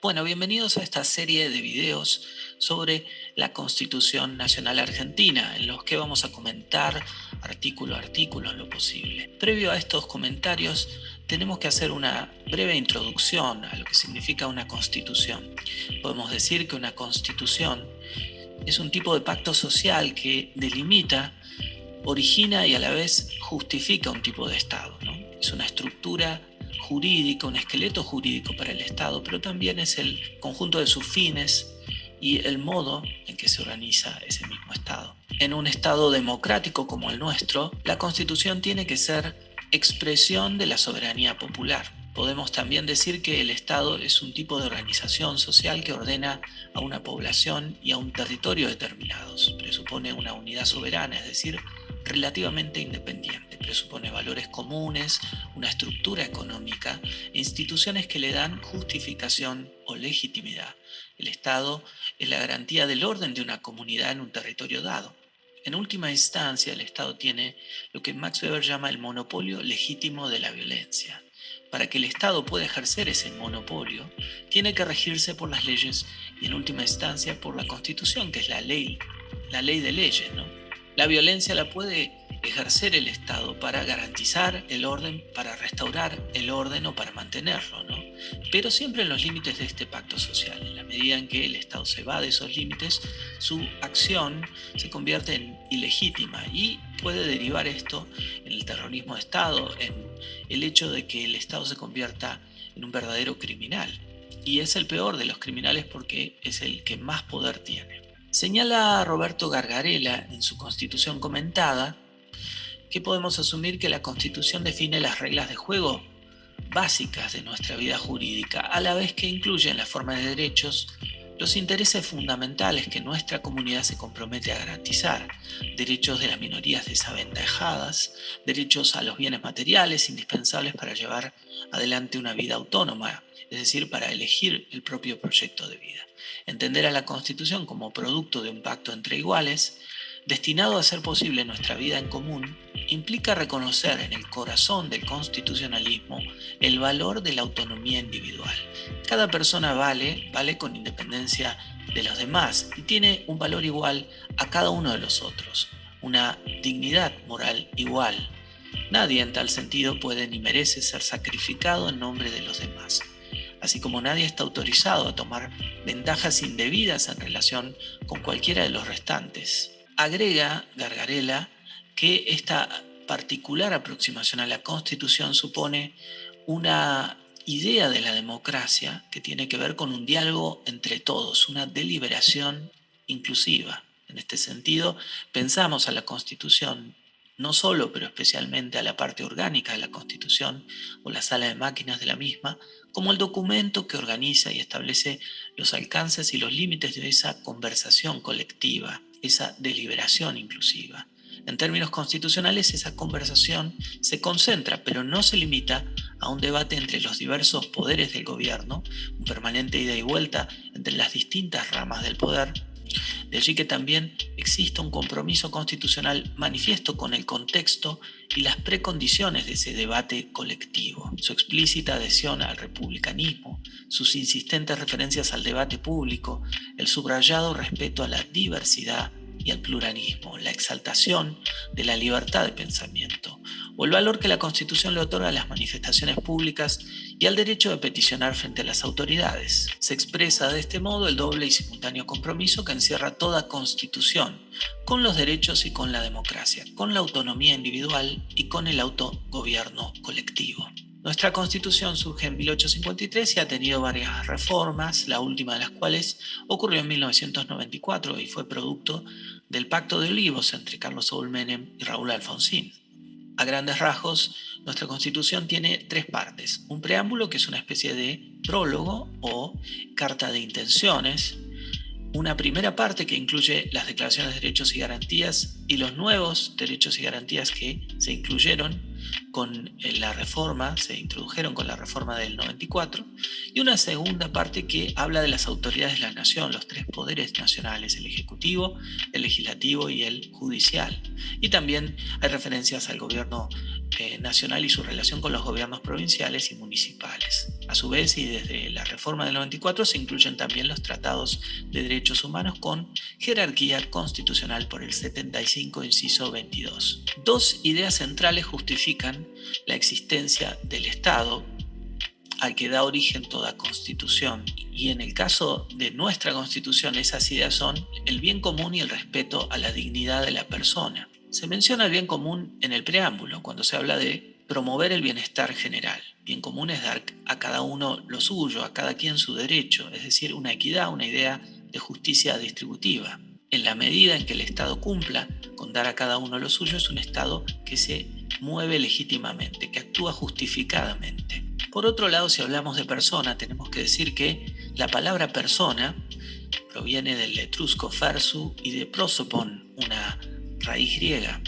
Bueno, bienvenidos a esta serie de videos sobre la Constitución Nacional Argentina, en los que vamos a comentar artículo a artículo en lo posible. Previo a estos comentarios, tenemos que hacer una breve introducción a lo que significa una constitución. Podemos decir que una constitución es un tipo de pacto social que delimita, origina y a la vez justifica un tipo de Estado, ¿no? Es una estructura jurídica, un esqueleto jurídico para el Estado, pero también es el conjunto de sus fines y el modo en que se organiza ese mismo Estado. En un Estado democrático como el nuestro, la Constitución tiene que ser expresión de la soberanía popular. Podemos también decir que el Estado es un tipo de organización social que ordena a una población y a un territorio determinados. Presupone una unidad soberana, es decir, relativamente independiente. Presupone valores comunes, una estructura económica e instituciones que le dan justificación o legitimidad. El Estado es la garantía del orden de una comunidad en un territorio dado. En última instancia, el Estado tiene lo que Max Weber llama el monopolio legítimo de la violencia. Para que el Estado pueda ejercer ese monopolio, tiene que regirse por las leyes y en última instancia por la Constitución, que es la ley de leyes, ¿no? La violencia la puede ejercer el Estado para garantizar el orden, para restaurar el orden o para mantenerlo, ¿no? Pero siempre en los límites de este pacto social. En la medida en que el Estado se va de esos límites, su acción se convierte en ilegítima y puede derivar esto en el terrorismo de Estado, en el hecho de que el Estado se convierta en un verdadero criminal. Y es el peor de los criminales porque es el que más poder tiene. Señala Roberto Gargarella en su Constitución comentada que podemos asumir que la Constitución define las reglas de juego básicas de nuestra vida jurídica, a la vez que incluye en la forma de derechos los intereses fundamentales que nuestra comunidad se compromete a garantizar: derechos de las minorías desaventajadas, derechos a los bienes materiales indispensables para llevar adelante una vida autónoma, es decir, para elegir el propio proyecto de vida. Entender a la Constitución como producto de un pacto entre iguales, destinado a hacer posible nuestra vida en común, implica reconocer en el corazón del constitucionalismo el valor de la autonomía individual. Cada persona vale con independencia de los demás y tiene un valor igual a cada uno de los otros, una dignidad moral igual. Nadie en tal sentido puede ni merece ser sacrificado en nombre de los demás, así como nadie está autorizado a tomar ventajas indebidas en relación con cualquiera de los restantes. Agrega Gargarella que esta particular aproximación a la Constitución supone una idea de la democracia que tiene que ver con un diálogo entre todos, una deliberación inclusiva. En este sentido, pensamos a la Constitución, no solo, pero especialmente a la parte orgánica de la Constitución o la sala de máquinas de la misma, como el documento que organiza y establece los alcances y los límites de esa conversación colectiva, esa deliberación inclusiva. En términos constitucionales, esa conversación se concentra, pero no se limita a un debate entre los diversos poderes del gobierno, un permanente ida y vuelta entre las distintas ramas del poder. De allí que también exista un compromiso constitucional manifiesto con el contexto y las precondiciones de ese debate colectivo, su explícita adhesión al republicanismo, sus insistentes referencias al debate público, el subrayado respeto a la diversidad y al pluralismo, la exaltación de la libertad de pensamiento, o el valor que la Constitución le otorga a las manifestaciones públicas y al derecho de peticionar frente a las autoridades. Se expresa de este modo el doble y simultáneo compromiso que encierra toda Constitución, con los derechos y con la democracia, con la autonomía individual y con el autogobierno colectivo. Nuestra Constitución surge en 1853 y ha tenido varias reformas, la última de las cuales ocurrió en 1994 y fue producto del Pacto de Olivos entre Carlos Saúl Menem y Raúl Alfonsín. A grandes rasgos, nuestra Constitución tiene tres partes: un preámbulo, que es una especie de prólogo o carta de intenciones; una primera parte que incluye las declaraciones de derechos y garantías y los nuevos derechos y garantías que se incluyeron con la reforma, se introdujeron con la reforma del 94, y una segunda parte que habla de las autoridades de la nación, los tres poderes nacionales: el ejecutivo, el legislativo y el judicial. Y también hay referencias al gobierno nacional y su relación con los gobiernos provinciales y municipales. A su vez, y desde la reforma del 94, se incluyen también los tratados de derechos humanos con jerarquía constitucional por el 75, inciso 22. Dos ideas centrales justifican la existencia del Estado al que da origen toda constitución. Y en el caso de nuestra constitución, esas ideas son el bien común y el respeto a la dignidad de la persona. Se menciona el bien común en el preámbulo, cuando se habla de promover el bienestar general. Bien común es dar a cada uno lo suyo, a cada quien su derecho, es decir, una equidad, una idea de justicia distributiva. En la medida en que el Estado cumpla con dar a cada uno lo suyo, es un Estado que se mueve legítimamente, que actúa justificadamente. Por otro lado, si hablamos de persona, tenemos que decir que la palabra persona proviene del etrusco fersu y de prosopon, una raíz griega,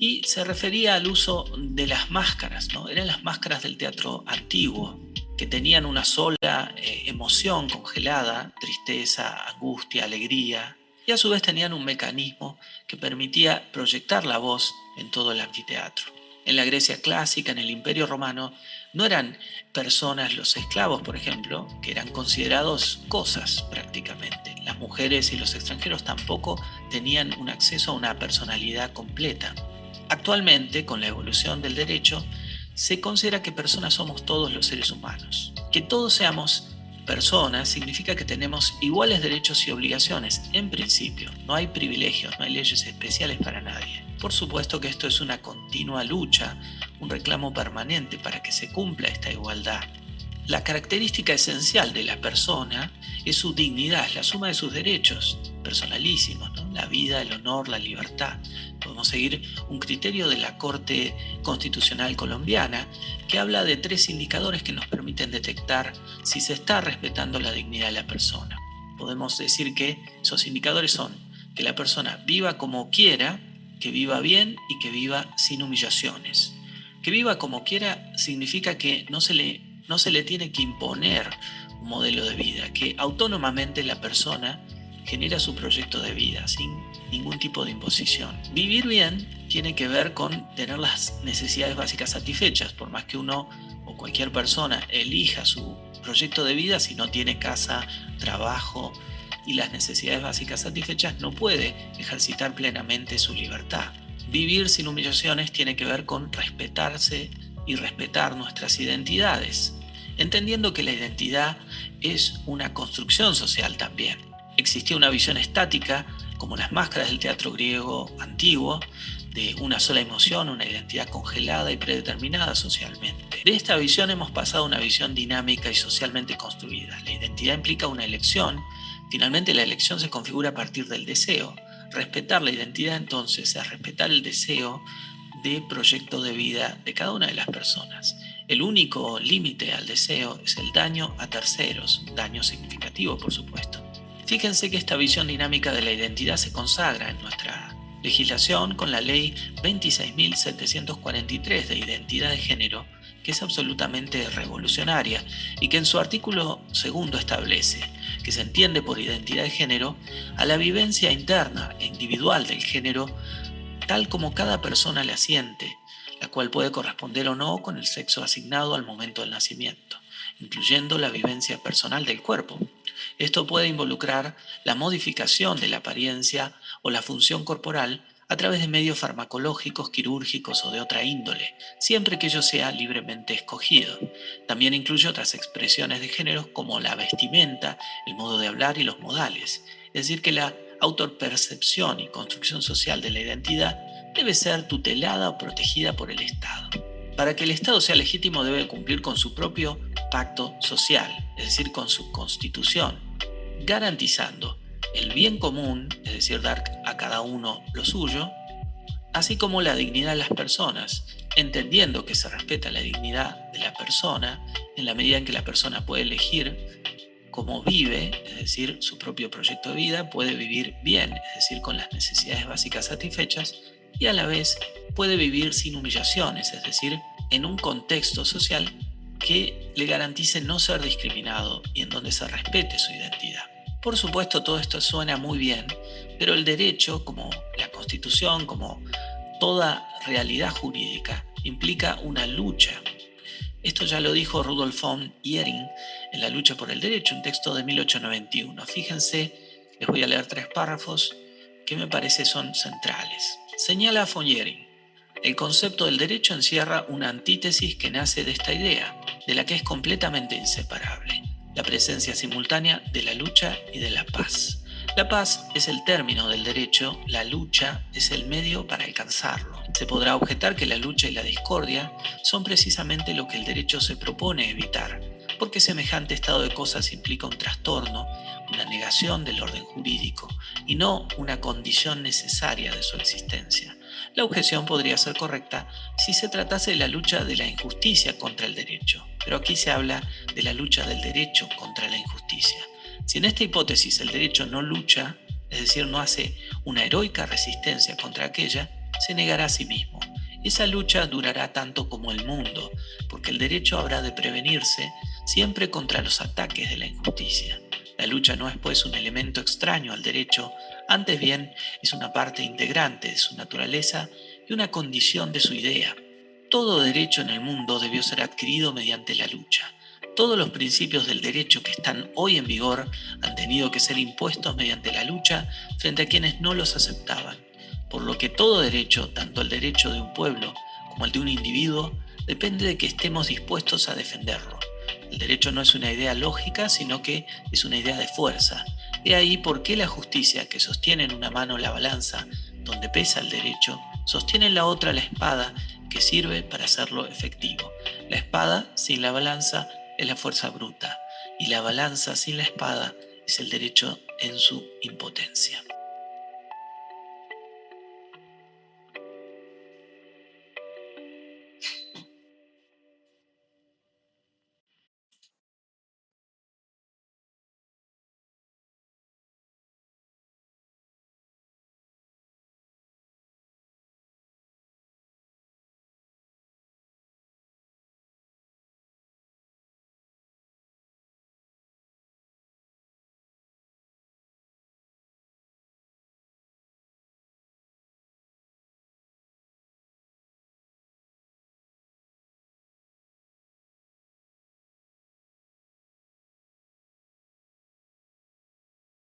y se refería al uso de las máscaras, ¿no? Eran las máscaras del teatro antiguo, que tenían una sola emoción congelada, tristeza, angustia, alegría, y a su vez tenían un mecanismo que permitía proyectar la voz en todo el anfiteatro. En la Grecia clásica, en el Imperio Romano, no eran personas los esclavos, por ejemplo, que eran considerados cosas prácticamente. Las mujeres y los extranjeros tampoco tenían un acceso a una personalidad completa. Actualmente, con la evolución del derecho, se considera que personas somos todos los seres humanos. Que todos seamos personas significa que tenemos iguales derechos y obligaciones, en principio. No hay privilegios, no hay leyes especiales para nadie. Por supuesto que esto es una continua lucha, un reclamo permanente para que se cumpla esta igualdad. La característica esencial de la persona es su dignidad, es la suma de sus derechos personalísimos, ¿no? La vida, el honor, la libertad. Podemos seguir un criterio de la Corte Constitucional colombiana que habla de 3 indicadores que nos permiten detectar si se está respetando la dignidad de la persona. Podemos decir que esos indicadores son que la persona viva como quiera, que viva bien y que viva sin humillaciones. Que viva como quiera significa que no se le tiene que imponer un modelo de vida, que autónomamente la persona genera su proyecto de vida sin ningún tipo de imposición. Vivir bien tiene que ver con tener las necesidades básicas satisfechas, por más que uno o cualquier persona elija su proyecto de vida, si no tiene casa, trabajo y las necesidades básicas satisfechas, no puede ejercitar plenamente su libertad. Vivir sin humillaciones tiene que ver con respetarse y respetar nuestras identidades, entendiendo que la identidad es una construcción social también. Existía una visión estática, como las máscaras del teatro griego antiguo, de una sola emoción, una identidad congelada y predeterminada socialmente. De esta visión hemos pasado a una visión dinámica y socialmente construida. La identidad implica una elección. Finalmente, la elección se configura a partir del deseo. Respetar la identidad, entonces, es respetar el deseo de proyecto de vida de cada una de las personas. El único límite al deseo es el daño a terceros, daño significativo, por supuesto. Fíjense que esta visión dinámica de la identidad se consagra en nuestra legislación con la ley 26.743 de identidad de género, que es absolutamente revolucionaria y que en su artículo 2 establece que se entiende por identidad de género a la vivencia interna e individual del género tal como cada persona la siente, la cual puede corresponder o no con el sexo asignado al momento del nacimiento, incluyendo la vivencia personal del cuerpo. Esto puede involucrar la modificación de la apariencia o la función corporal a través de medios farmacológicos, quirúrgicos o de otra índole, siempre que ello sea libremente escogido. También incluye otras expresiones de género como la vestimenta, el modo de hablar y los modales. Es decir, que la autopercepción y construcción social de la identidad debe ser tutelada o protegida por el Estado. Para que el Estado sea legítimo debe cumplir con su propio pacto social, es decir, con su constitución, garantizando el bien común, es decir, dar a cada uno lo suyo, así como la dignidad de las personas, entendiendo que se respeta la dignidad de la persona en la medida en que la persona puede elegir cómo vive, es decir, su propio proyecto de vida, puede vivir bien, es decir, con las necesidades básicas satisfechas, y a la vez puede vivir sin humillaciones, es decir, en un contexto social que le garantice no ser discriminado y en donde se respete su identidad. Por supuesto, todo esto suena muy bien, pero el derecho, como la Constitución, como toda realidad jurídica, implica una lucha. Esto ya lo dijo Rudolf von Jhering en La lucha por el derecho, un texto de 1891. Fíjense, les voy a leer 3 párrafos que me parece son centrales. Señala von Jhering: el concepto del derecho encierra una antítesis que nace de esta idea, de la que es completamente inseparable: la presencia simultánea de la lucha y de la paz. La paz es el término del derecho, la lucha es el medio para alcanzarlo. Se podrá objetar que la lucha y la discordia son precisamente lo que el derecho se propone evitar, porque semejante estado de cosas implica un trastorno, una negación del orden jurídico, y no una condición necesaria de su existencia. La objeción podría ser correcta si se tratase de la lucha de la injusticia contra el derecho, pero aquí se habla de la lucha del derecho contra la injusticia. Si en esta hipótesis el derecho no lucha, es decir, no hace una heroica resistencia contra aquella, se negará a sí mismo. Esa lucha durará tanto como el mundo, porque el derecho habrá de prevenirse siempre contra los ataques de la injusticia. La lucha no es pues un elemento extraño al derecho, antes bien es una parte integrante de su naturaleza y una condición de su idea. Todo derecho en el mundo debió ser adquirido mediante la lucha. Todos los principios del derecho que están hoy en vigor han tenido que ser impuestos mediante la lucha frente a quienes no los aceptaban. Por lo que todo derecho, tanto el derecho de un pueblo como el de un individuo, depende de que estemos dispuestos a defenderlo. El derecho no es una idea lógica, sino que es una idea de fuerza. De ahí por qué la justicia, que sostiene en una mano la balanza donde pesa el derecho, sostiene en la otra la espada que sirve para hacerlo efectivo. La espada sin la balanza es la fuerza bruta, y la balanza sin la espada es el derecho en su impotencia.